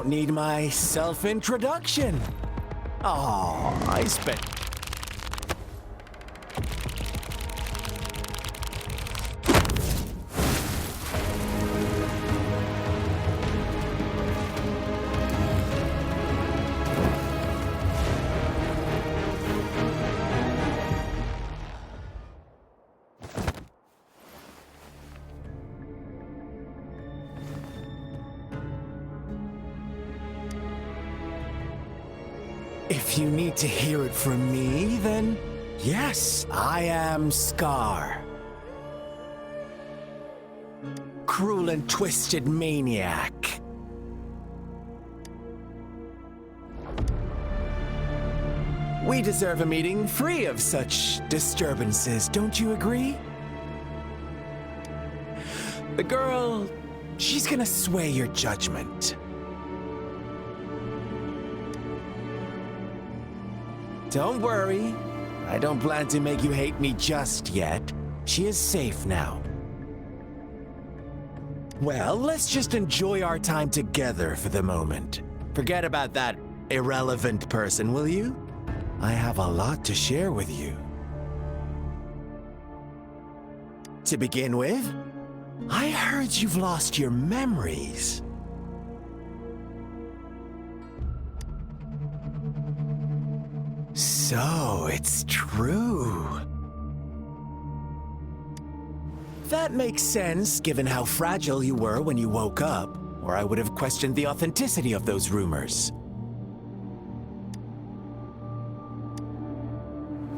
Need my self-introduction. Oh, I spent... If you need to hear it from me, then yes, I am Scar. Cruel and twisted maniac. We deserve a meeting free of such disturbances, don't you agree? The girl, she's gonna sway your judgment. Don't worry, I don't plan to make you hate me just yet. She is safe now. Well, let's just enjoy our time together for the moment. Forget about that irrelevant person, will you? I have a lot to share with you. To begin with, I heard you've lost your memories. So, it's true. That makes sense, given how fragile you were when you woke up, or I would have questioned the authenticity of those rumors.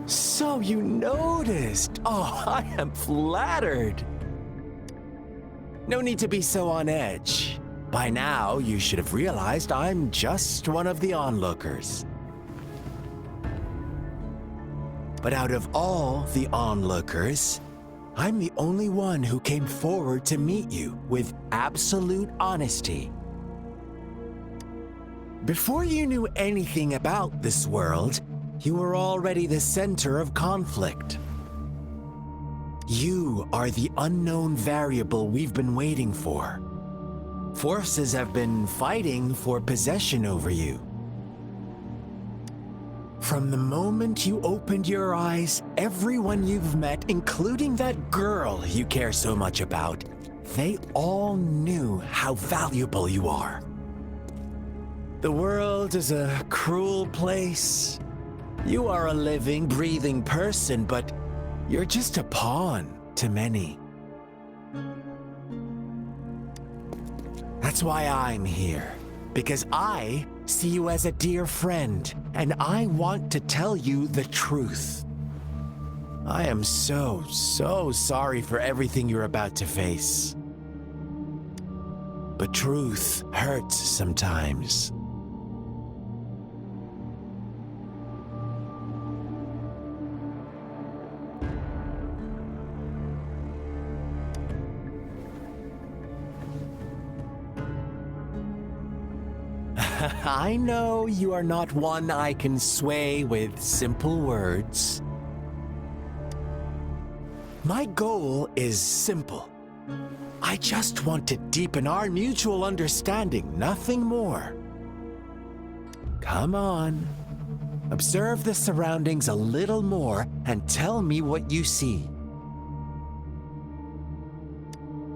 So you noticed. Oh, I am flattered. No need to be so on edge. By now, you should have realized I'm just one of the onlookers. But out of all the onlookers, I'm the only one who came forward to meet you with absolute honesty. Before you knew anything about this world, you were already the center of conflict. You are the unknown variable we've been waiting for. Forces have been fighting for possession over you. From the moment you opened your eyes, everyone you've met, including that girl you care so much about, they all knew how valuable you are. The world is a cruel place. You are a living, breathing person, but you're just a pawn to many. That's why I'm here, because I see you as a dear friend, and I want to tell you the truth. I am so sorry for everything you're about to face. But truth hurts sometimes. I know you are not one I can sway with simple words. My goal is simple. I just want to deepen our mutual understanding, nothing more. Come on. Observe the surroundings a little more and tell me what you see.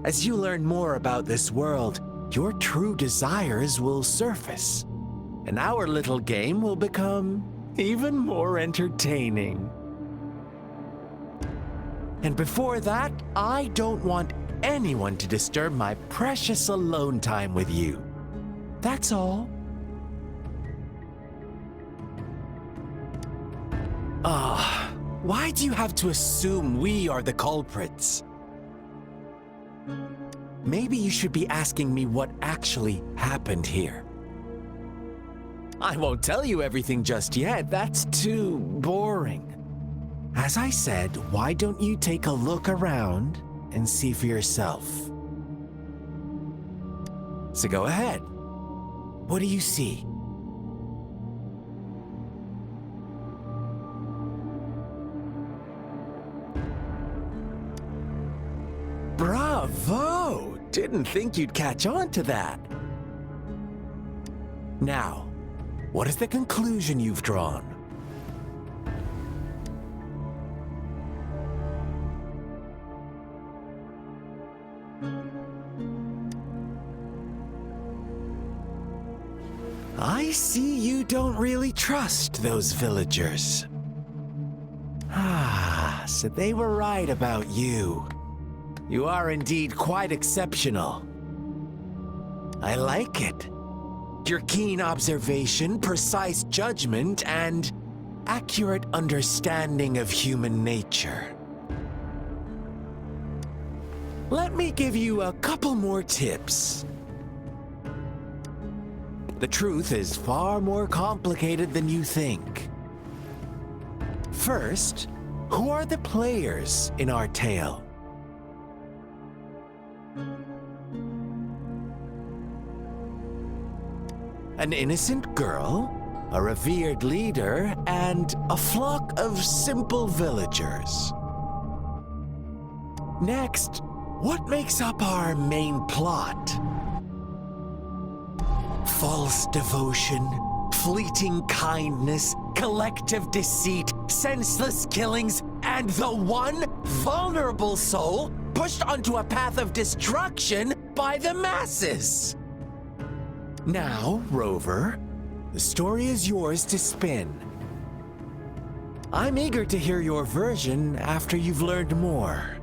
As you learn more about this world, your true desires will surface, and our little game will become even more entertaining. And before that, I don't want anyone to disturb my precious alone time with you. That's all. Why do you have to assume we are the culprits? Maybe you should be asking me what actually happened here. I won't tell you everything just yet. That's too boring. As I said, why don't you take a look around and see for yourself? So go ahead. What do you see? Bravo! Didn't think you'd catch on to that. Now, what is the conclusion you've drawn? I see you don't really trust those villagers. Ah, so they were right about you. You are indeed quite exceptional. I like it. Your keen observation, precise judgment, and accurate understanding of human nature. Let me give you a couple more tips. The truth is far more complicated than you think. First, who are the players in our tale? An innocent girl, a revered leader, and a flock of simple villagers. Next, what makes up our main plot? False devotion, fleeting kindness, collective deceit, senseless killings, and the one vulnerable soul pushed onto a path of destruction by the masses. Now, Rover, the story is yours to spin. I'm eager to hear your version after you've learned more.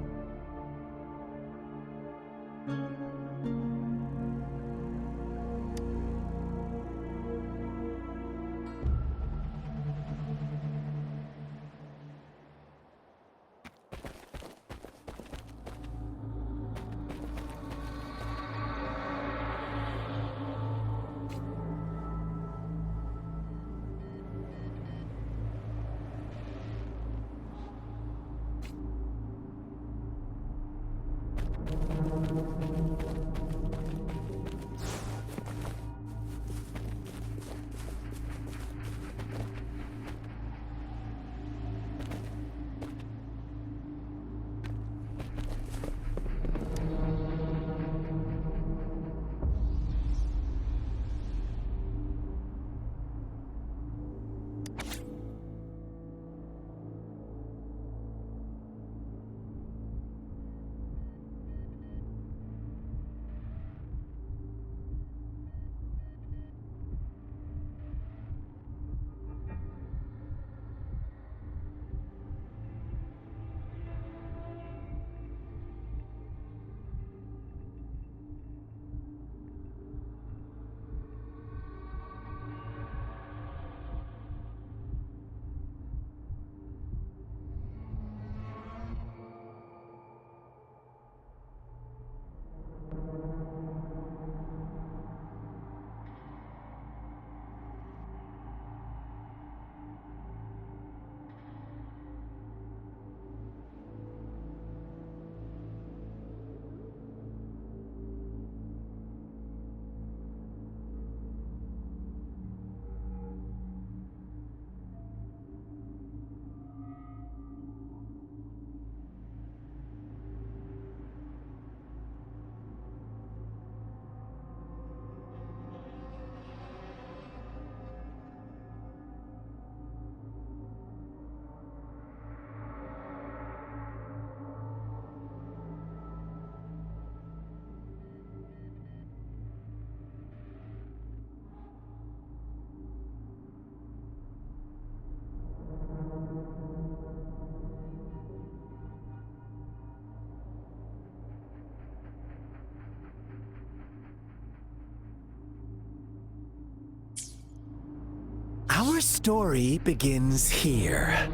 Our story begins here.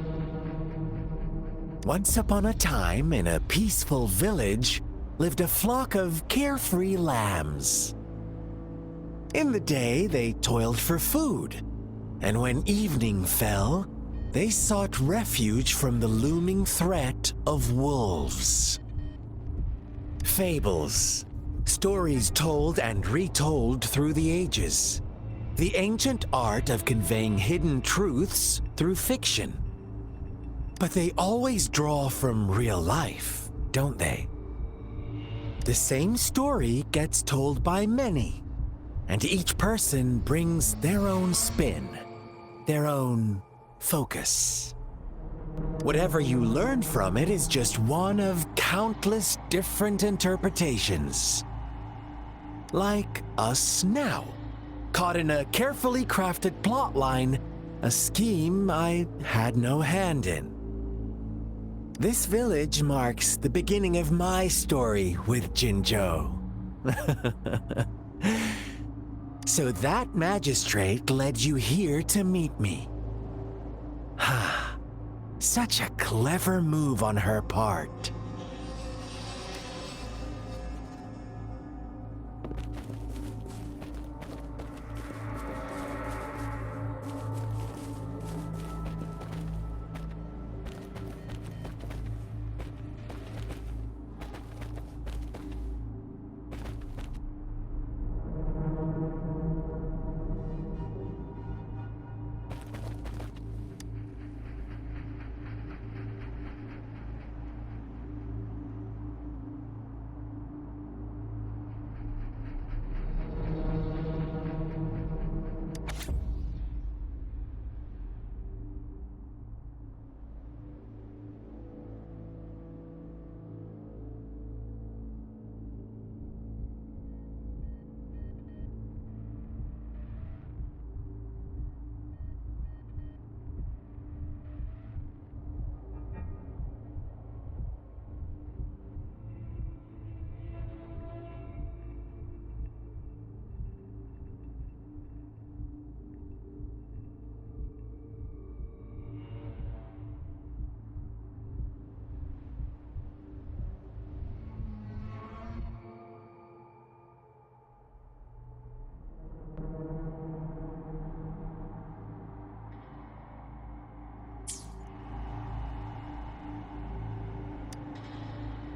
Once upon a time, in a peaceful village, lived a flock of carefree lambs. In the day, they toiled for food, and when evening fell, they sought refuge from the looming threat of wolves. Fables, stories told and retold through the ages. The ancient art of conveying hidden truths through fiction. But they always draw from real life, don't they? The same story gets told by many, and each person brings their own spin, their own focus. Whatever you learn from it is just one of countless different interpretations. Like us now, caught in a carefully crafted plotline, a scheme I had no hand in. This village marks the beginning of my story with Jinzhou. So that magistrate led you here to meet me. Such a clever move on her part.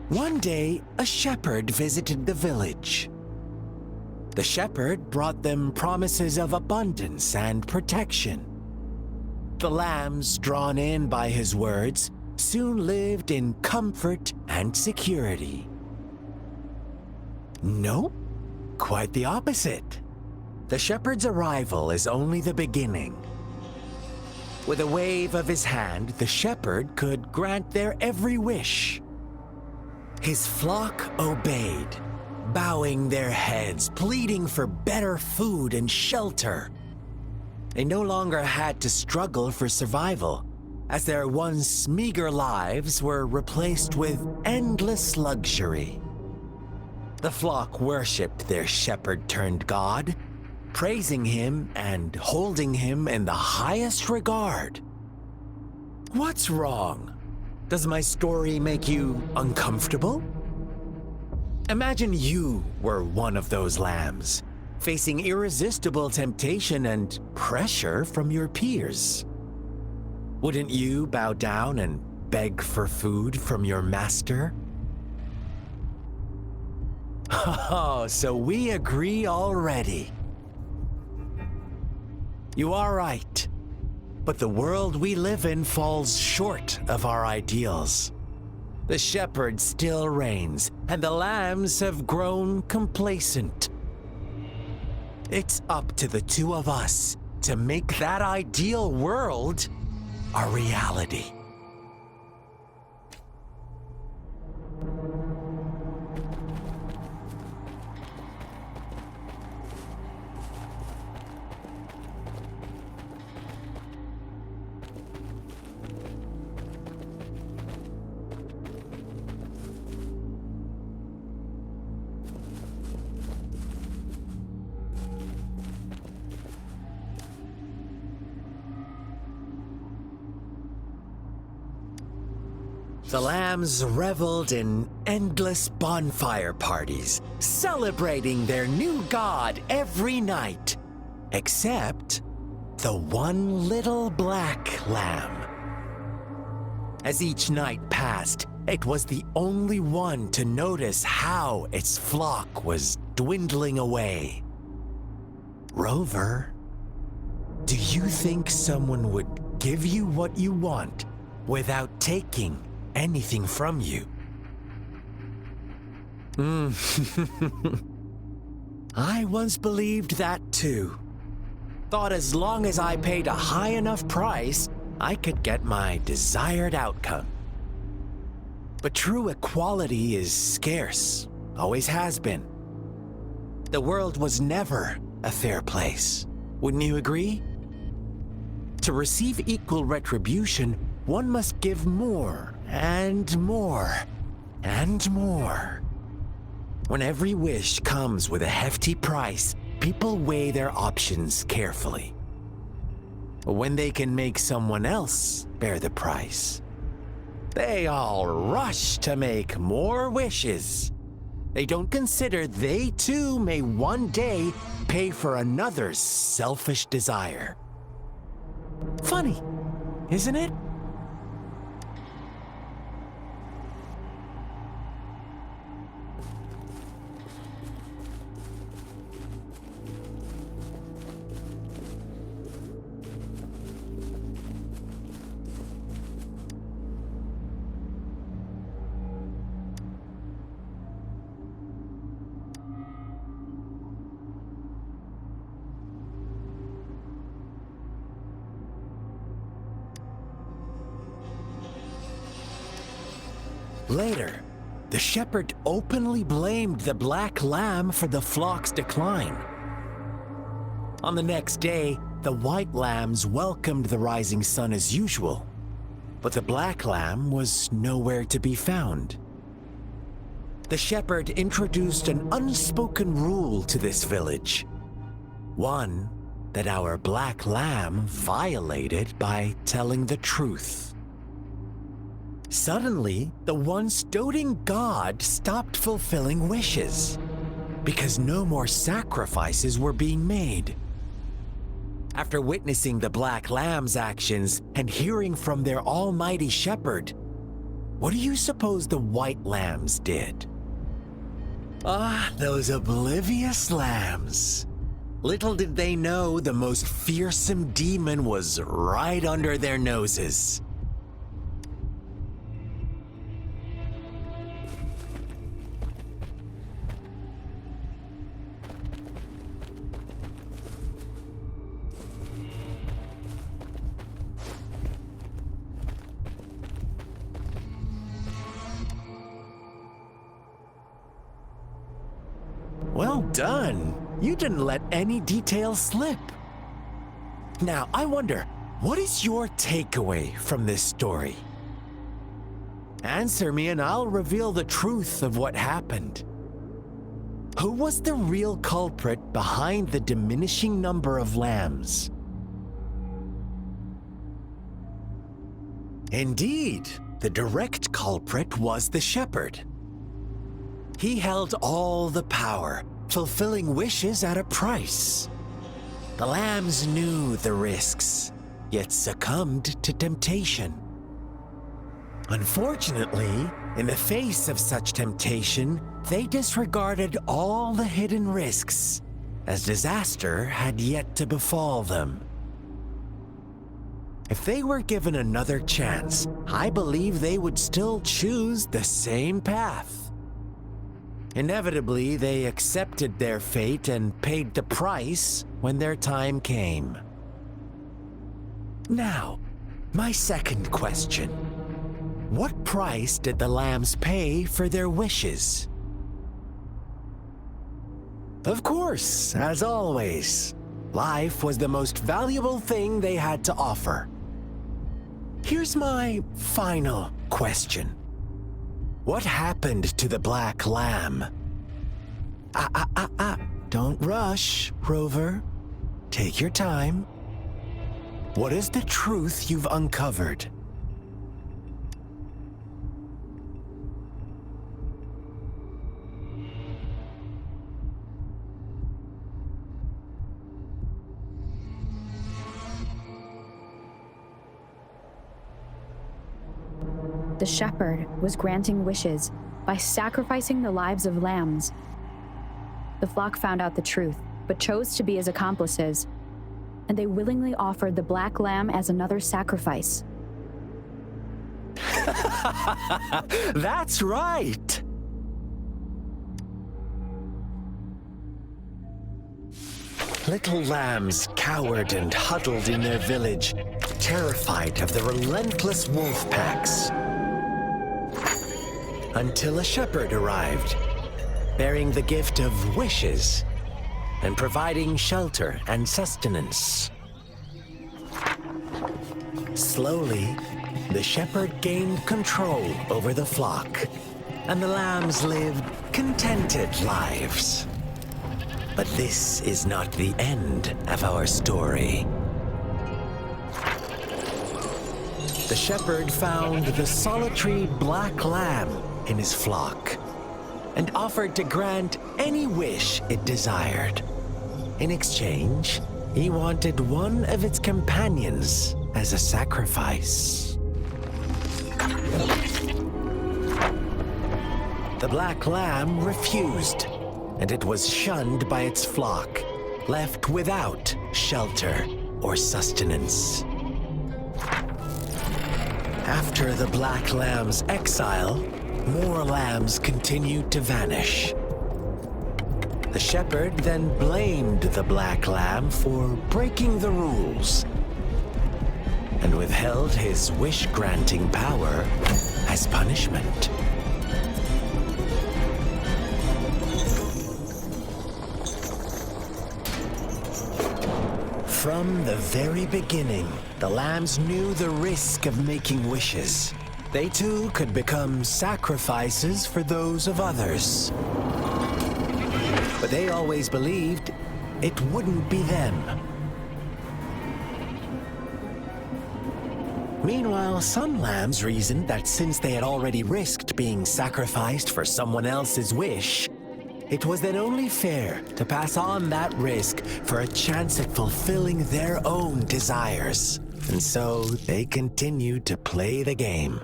One day, a shepherd visited the village. The shepherd brought them promises of abundance and protection. The lambs, drawn in by his words, soon lived in comfort and security. Nope, quite the opposite. The shepherd's arrival is only the beginning. With a wave of his hand, the shepherd could grant their every wish. His flock obeyed, bowing their heads, pleading for better food and shelter. They no longer had to struggle for survival, as their once meager lives were replaced with endless luxury. The flock worshipped their shepherd-turned-god, praising him and holding him in the highest regard. What's wrong? Does my story make you uncomfortable? Imagine you were one of those lambs, facing irresistible temptation and pressure from your peers. Wouldn't you bow down and beg for food from your master? Oh, so we agree already. You are right. But the world we live in falls short of our ideals. The shepherd still reigns, and the lambs have grown complacent. It's up to the two of us to make that ideal world a reality. The lambs reveled in endless bonfire parties, celebrating their new god every night, except the one little black lamb. As each night passed, it was the only one to notice how its flock was dwindling away. Rover, do you think someone would give you what you want without taking anything from you? I once believed that too. Thought as long as I paid a high enough price, I could get my desired outcome. But true equality is scarce, always has been. The world was never a fair place, wouldn't you agree? To receive equal retribution, one must give more and more and more. When every wish comes with a hefty price, people weigh their options carefully. But when they can make someone else bear the price, they all rush to make more wishes. They don't consider they too may one day pay for another's selfish desire. Funny, isn't it? Later, the shepherd openly blamed the black lamb for the flock's decline. On the next day, the white lambs welcomed the rising sun as usual, but the black lamb was nowhere to be found. The shepherd introduced an unspoken rule to this village, one that our black lamb violated by telling the truth. Suddenly, the once doting god stopped fulfilling wishes because no more sacrifices were being made. After witnessing the black lamb's actions and hearing from their almighty shepherd, what do you suppose the white lambs did? Ah, those oblivious lambs. Little did they know the most fearsome demon was right under their noses. Well done. You didn't let any details slip. Now, I wonder, what is your takeaway from this story? Answer me and I'll reveal the truth of what happened. Who was the real culprit behind the diminishing number of lambs? Indeed, the direct culprit was the shepherd. He held all the power, fulfilling wishes at a price. The lambs knew the risks, yet succumbed to temptation. Unfortunately, in the face of such temptation, they disregarded all the hidden risks, as disaster had yet to befall them. If they were given another chance, I believe they would still choose the same path. Inevitably, they accepted their fate and paid the price when their time came. Now, my second question. What price did the lambs pay for their wishes? Of course, as always, life was the most valuable thing they had to offer. Here's my final question. What happened to the black lamb? Don't rush, Rover. Take your time. What is the truth you've uncovered? The shepherd was granting wishes by sacrificing the lives of lambs. The flock found out the truth, but chose to be his accomplices, and they willingly offered the black lamb as another sacrifice. That's right! Little lambs cowered and huddled in their village, terrified of the relentless wolf packs. Until a shepherd arrived, bearing the gift of wishes and providing shelter and sustenance. Slowly, the shepherd gained control over the flock, and the lambs lived contented lives. But this is not the end of our story. The shepherd found the solitary black lamb in his flock and offered to grant any wish it desired. In exchange, he wanted one of its companions as a sacrifice. The black lamb refused, and it was shunned by its flock, left without shelter or sustenance. After the black lamb's exile, more lambs continued to vanish. The shepherd then blamed the black lamb for breaking the rules and withheld his wish-granting power as punishment. From the very beginning, the lambs knew the risk of making wishes. They too could become sacrifices for those of others. But they always believed it wouldn't be them. Meanwhile, some lambs reasoned that since they had already risked being sacrificed for someone else's wish, it was then only fair to pass on that risk for a chance at fulfilling their own desires. And so they continued to play the game.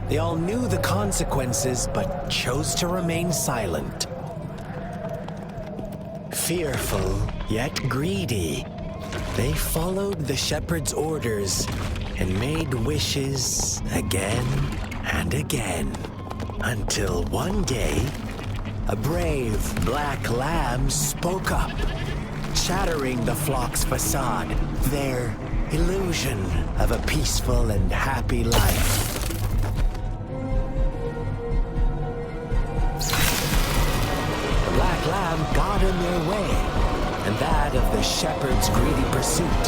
They all knew the consequences, but chose to remain silent. Fearful, yet greedy, they followed the shepherd's orders and made wishes again and again. Until one day, a brave black lamb spoke up, shattering the flock's facade, their illusion of a peaceful and happy life. The black lamb got in their way, and that of the shepherd's greedy pursuit,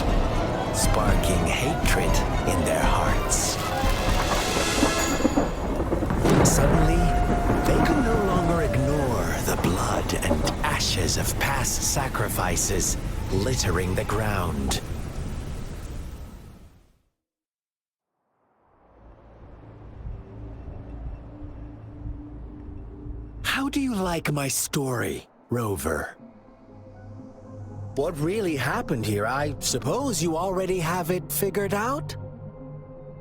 sparking hatred in their hearts. Suddenly, they could no longer ignore the blood and ashes of past sacrifices littering the ground. How do you like my story, Rover? What really happened here? I suppose you already have it figured out?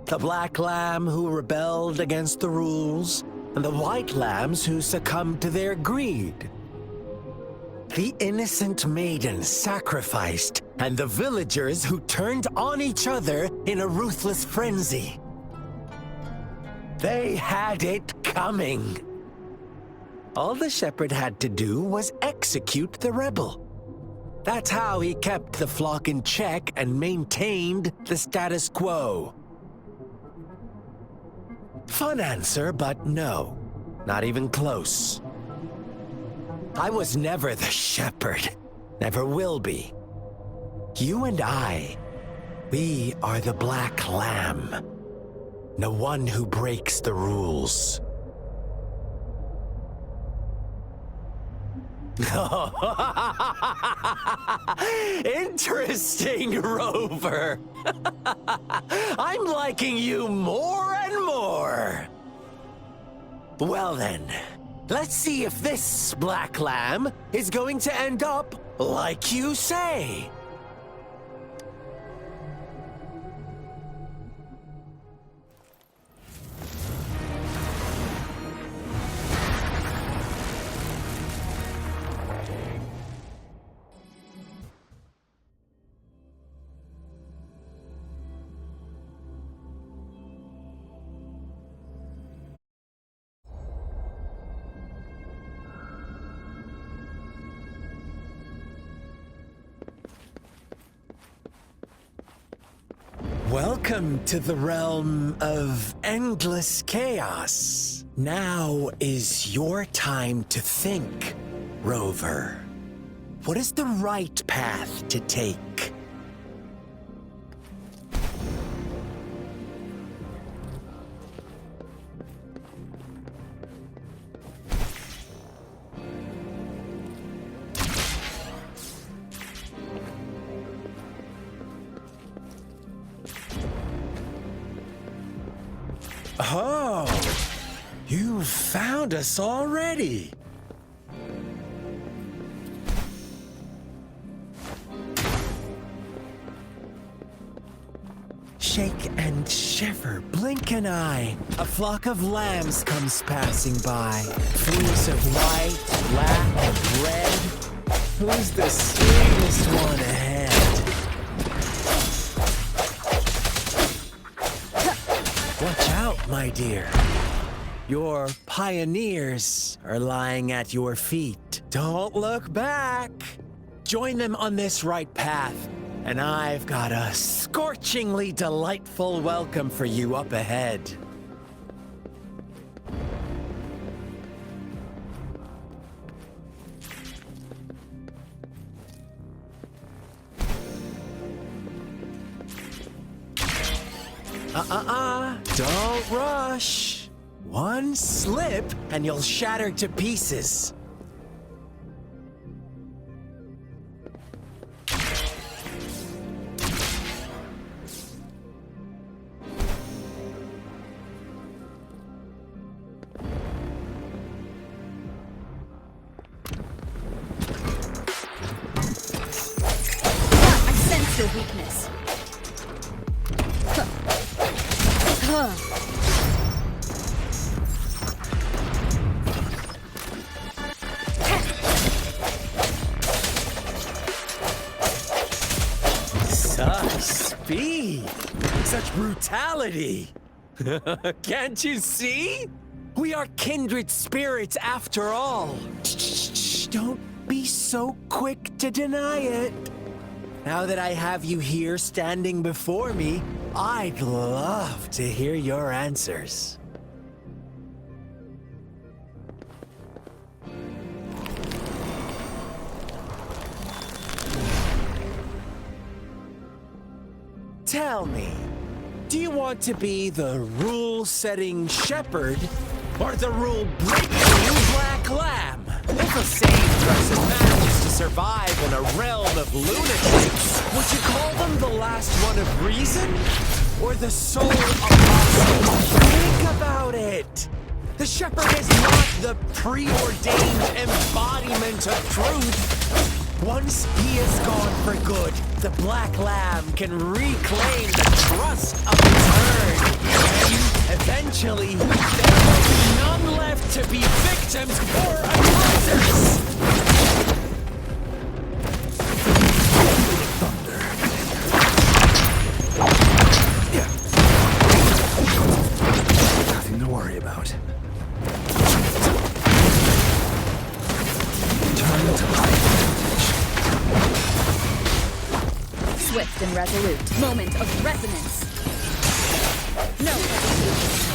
The black lamb who rebelled against the rules, and the white lambs who succumbed to their greed. The innocent maiden sacrificed, and the villagers who turned on each other in a ruthless frenzy. They had it coming. All the shepherd had to do was execute the rebel. That's how he kept the flock in check and maintained the status quo. Fun answer, but no, not even close. I was never the shepherd, never will be. You and I, we are the black lamb, the one who breaks the rules. Interesting, Rover. I'm liking you more and more. Well then, let's see if this black lamb is going to end up like you say. Welcome to the realm of endless chaos. Now is your time to think, Rover. What is the right path to take? Oh, you found us already. Shake and shiver, blink an eye. A flock of lambs comes passing by. Fleece of white, black, and red. Who's the sweetest one ahead? Watch out, my dear. Your pioneers are lying at your feet. Don't look back. Join them on this right path, and I've got a scorchingly delightful welcome for you up ahead. Don't rush. One slip and you'll shatter to pieces. I sense your weakness. Such speed! Such brutality! Can't you see? We are kindred spirits after all. Shh, don't be so quick to deny it. Now that I have you here standing before me, I'd love to hear your answers. Tell me, do you want to be the rule-setting shepherd or the rule-breaking black lamb? If a sane person manages to survive in a realm of lunatics, would you call them the last one of reason or the sole apostle? Think about it. The shepherd is not the preordained embodiment of truth. Once he is gone for good, the black lamb can reclaim the trust of its herd. And eventually, there will be none left to be victims or oppressors. Thunder. Nothing to worry about. Turn to life. Swift and resolute. Moment of resonance. No hesitation.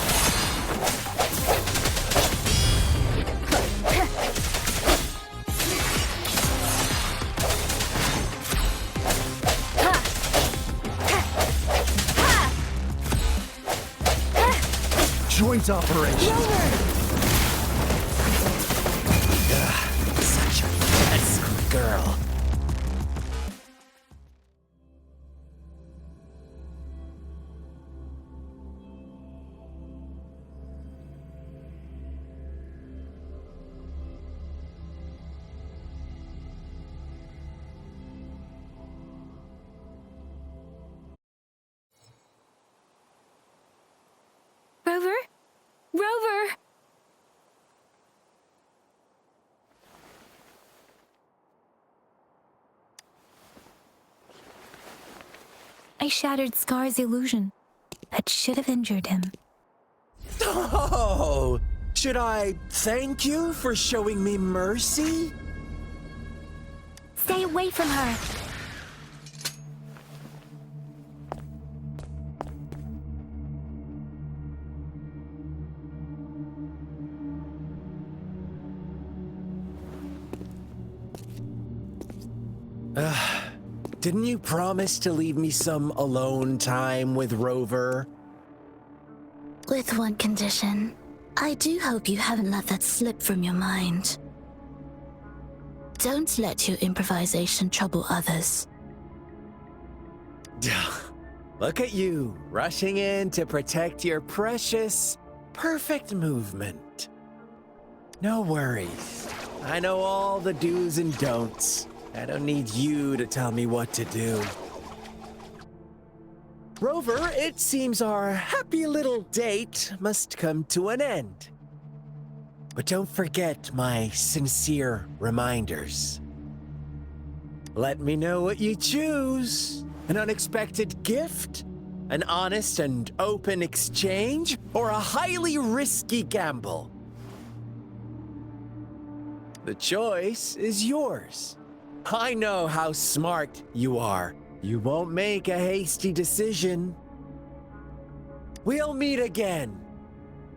Joint operation. Such a pesky girl. Rover? Rover! I shattered Scar's illusion. That should have injured him. Oh! Should I thank you for showing me mercy? Stay away from her! Didn't you promise to leave me some alone time with Rover? With one condition. I do hope you haven't let that slip from your mind. Don't let your improvisation trouble others. Look at you, rushing in to protect your precious, perfect movement. No worries. I know all the do's and don'ts. I don't need you to tell me what to do. Rover, it seems our happy little date must come to an end. But don't forget my sincere reminders. Let me know what you choose. An unexpected gift? An honest and open exchange? Or a highly risky gamble? The choice is yours. I know how smart you are. You won't make a hasty decision. We'll meet again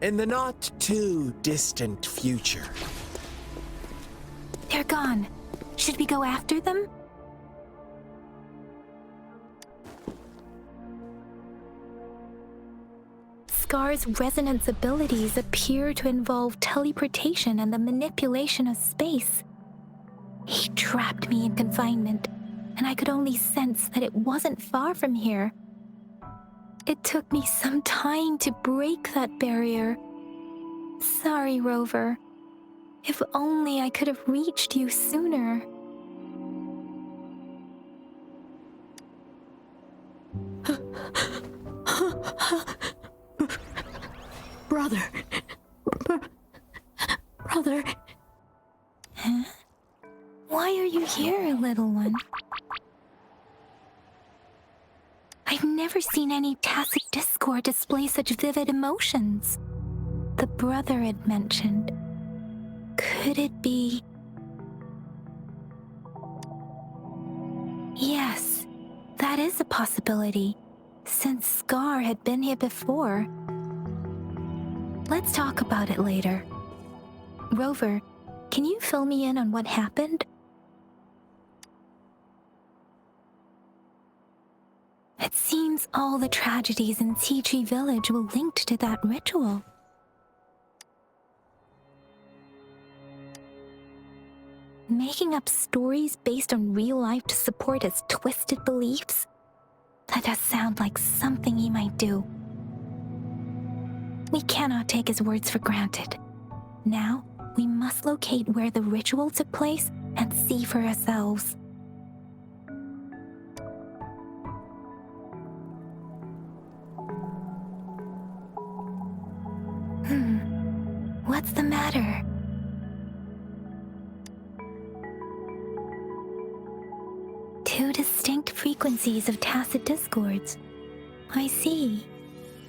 in the not-too-distant future. They're gone. Should we go after them? Scar's resonance abilities appear to involve teleportation and the manipulation of space. He trapped me in confinement, and I could only sense that it wasn't far from here. It took me some time to break that barrier. Sorry, Rover. If only I could have reached you sooner. Brother. Brother. Huh? Why are you here, little one? I've never seen any tacit discord display such vivid emotions. The brother had mentioned. Could it be? Yes, that is a possibility, since Scar had been here before. Let's talk about it later. Rover, can you fill me in on what happened? It seems all the tragedies in Tea Tree Village were linked to that ritual. Making up stories based on real life to support his twisted beliefs? That does sound like something he might do. We cannot take his words for granted. Now, we must locate where the ritual took place and see for ourselves. What's the matter? Two distinct frequencies of tacit discords. I see.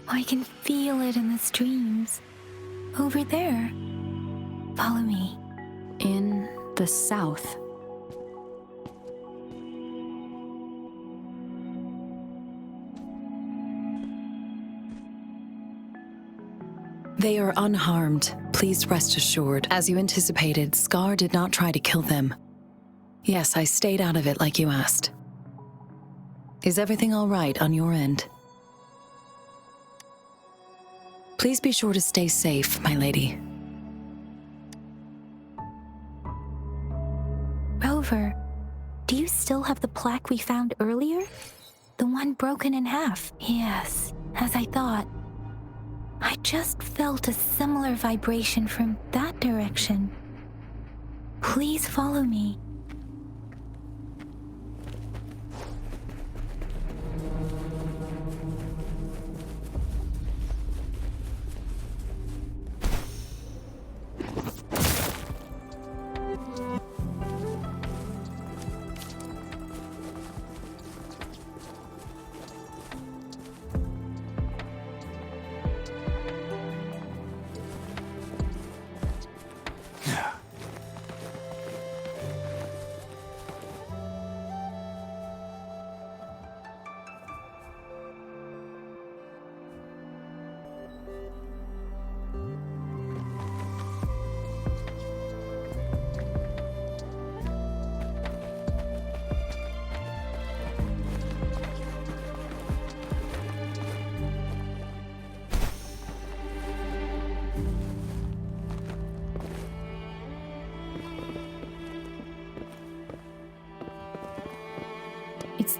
I can feel it in the streams. Over there. Follow me. In the south. They are unharmed, please rest assured. As you anticipated, Scar did not try to kill them. Yes, I stayed out of it like you asked. Is everything all right on your end? Please be sure to stay safe, my lady. Rover, do you still have the plaque we found earlier? The one broken in half? Yes, as I thought. I just felt a similar vibration from that direction. Please follow me.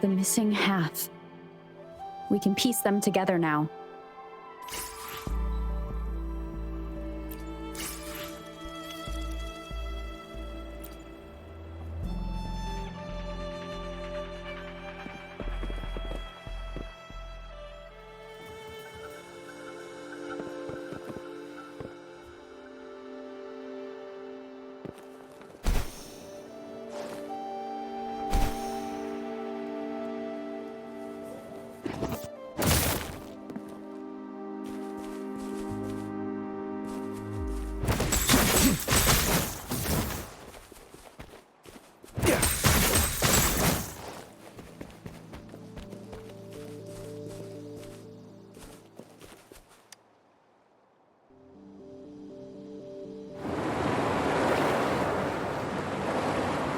the missing half. We can piece them together now.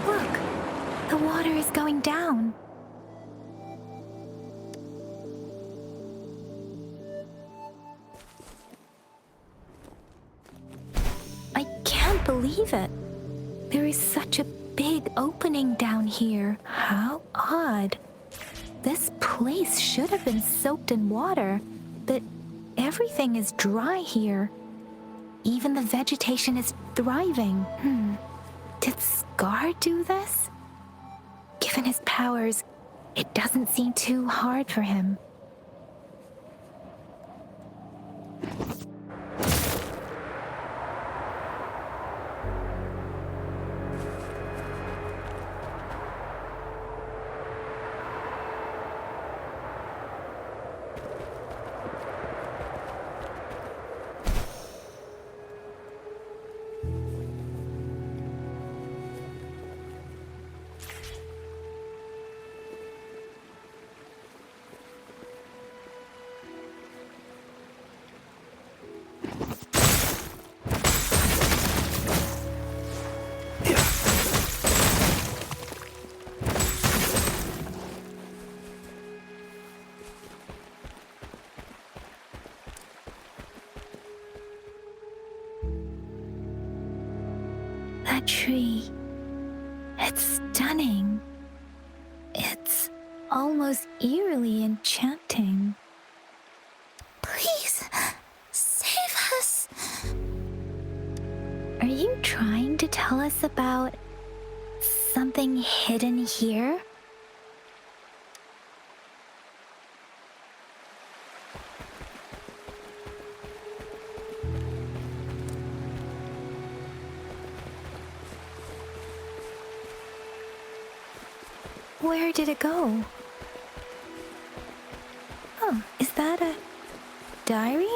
Look, the water is going down. I can't believe it. There is such a big opening down here. How odd. This place should have been soaked in water, but everything is dry here. Even the vegetation is thriving. Did Scar do this? Given his powers, it doesn't seem too hard for him. That tree. It's stunning. It's almost eerily enchanting. Please, save us. Are you trying to tell us about something hidden here? Where did it go? Oh, is that a diary?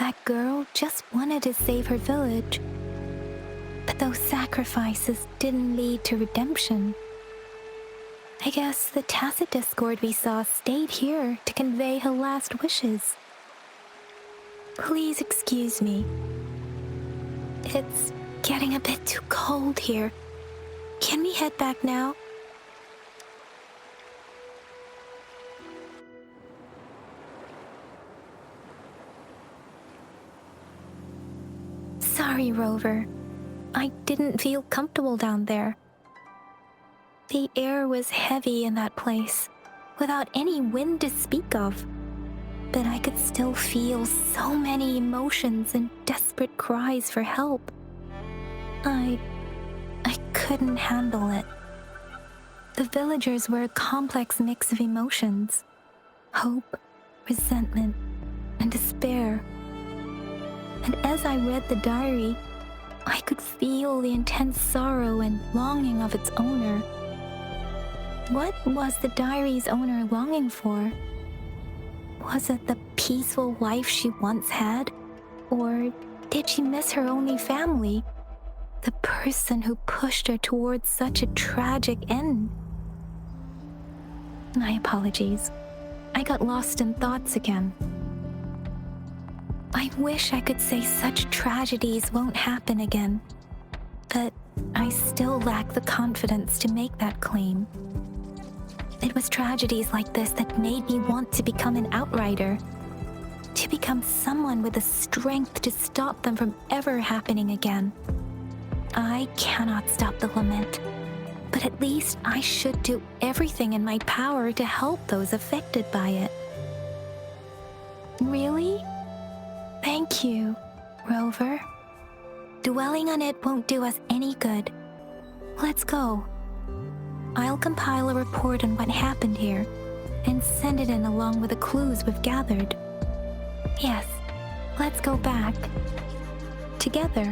That girl just wanted to save her village. But those sacrifices didn't lead to redemption. I guess the tacit discord we saw stayed here to convey her last wishes. Please excuse me. It's getting a bit too cold here. Can we head back now? Sorry, Rover. I didn't feel comfortable down there. The air was heavy in that place, without any wind to speak of. But I could still feel so many emotions and desperate cries for help. I couldn't handle it. The villagers were a complex mix of emotions: hope, resentment, and despair. And as I read the diary, I could feel the intense sorrow and longing of its owner. What was the diary's owner longing for? Was it the peaceful life she once had? Or did she miss her only family? The person who pushed her towards such a tragic end? My apologies. I got lost in thoughts again. I wish I could say such tragedies won't happen again, but I still lack the confidence to make that claim. It was tragedies like this that made me want to become an outrider, to become someone with the strength to stop them from ever happening again. I cannot stop the lament, but at least I should do everything in my power to help those affected by it. Really? Thank you, Rover. Dwelling on it won't do us any good. Let's go. I'll compile a report on what happened here and send it in along with the clues we've gathered. Yes, let's go back. Together,